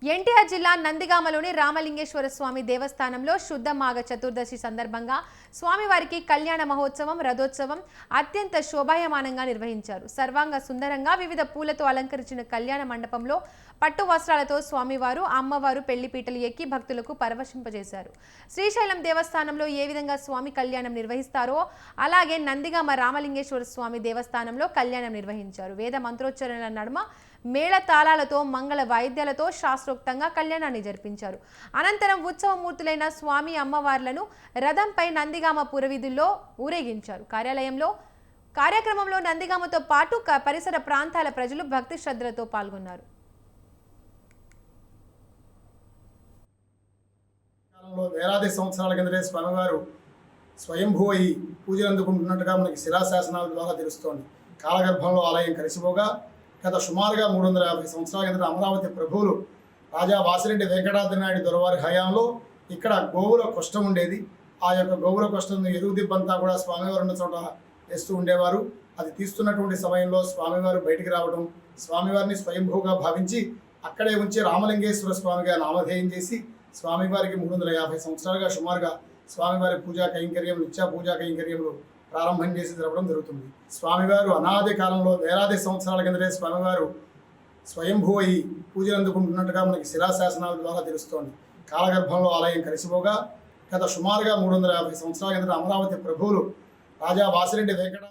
ఎన్టీఆర్ జిల్లా నందిగామలోని రామలింగేశ్వర స్వామి దేవస్థానంలో శుద్ధ మాఘ చతుర్దశి సందర్భంగా స్వామివారికి కళ్యాణ మహోత్సవం రథోత్సవం అత్యంత శోభాయమానంగా నిర్వహించారు. సర్వాంగ సుందరంగా వివిధ పూలతో అలంకరించిన కళ్యాణ మండపంలో పట్టు వస్త్రాలతో స్వామివారు అమ్మవారు పెళ్లిపీటలు ఎక్కి భక్తులకు పరవశింపజేశారు. శ్రీశైలం దేవస్థానంలో ఏ విధంగా స్వామి కళ్యాణం నిర్వహిస్తారో అలాగే నందిగామ రామలింగేశ్వర స్వామి దేవస్థానంలో కళ్యాణం నిర్వహించారు. వేద మంత్రోచ్చరణల నడుమ మేళ తాళాలతో మంగళ వాయిద్యాలతో శాస్త్రోక్తంగా కళ్యాణాన్ని జరిపించారు. అనంతరం ఉత్సవమూర్తులైన స్వామి అమ్మవార్లను రథంపై నందిగామ పురవీధుల్లో ఊరేగించారు. కార్యక్రమంలో నందిగామతో పాటు పరిసర ప్రాంతాల ప్రజలు భక్తి శ్రద్ధలతో పాల్గొన్నారు. వేలాది సంవత్సరాల కిందటే స్వామివారు స్వయంభూ అయి పూజలు అందుకుంటున్నట్టుగా మనకి శిలాశాసనాల ద్వారా తెలుస్తోంది. కాలగర్భంలో ఆలయం కలిసిపోగా గత సుమారుగా 350 సంవత్సరాల కిందట అమరావతి ప్రభువులు రాజా వాసిరెడ్డి వెంకటాద్రి నాయుడు దొరవారి హయాంలో ఇక్కడ గోవుల కష్టం ఉండేది. ఆ యొక్క గోవుల కష్టం ఎరుగు దిబ్బంతా కూడా స్వామివారు ఉన్న చోట వేస్తూ ఉండేవారు. అది తీస్తున్నటువంటి సమయంలో స్వామివారు బయటికి రావడం, స్వామివారిని స్వయంభూగా భావించి అక్కడే ఉంచి రామలింగేశ్వర స్వామిగా నామధేయం చేసి స్వామివారికి 350 సంవత్సరాలుగా సుమారుగా స్వామివారి పూజా కైంకర్యం నిత్య పూజా కైంకర్యములు ప్రారంభం చేసి జరపడం జరుగుతుంది. స్వామివారు అనాది కాలంలో వేలాది సంవత్సరాల కిందటే స్వామివారు స్వయంభూ అయి పూజలు అందుకుంటున్నట్టుగా మనకి శిలాశాసనాల ద్వారా తెలుస్తోంది. కాలగర్భంలో ఆలయం కలిసిపోగా గత సుమారుగా 350 సంవత్సరాల కిందట అమరావతి ప్రభువులు రాజా వాసిరెడ్డి వెంకట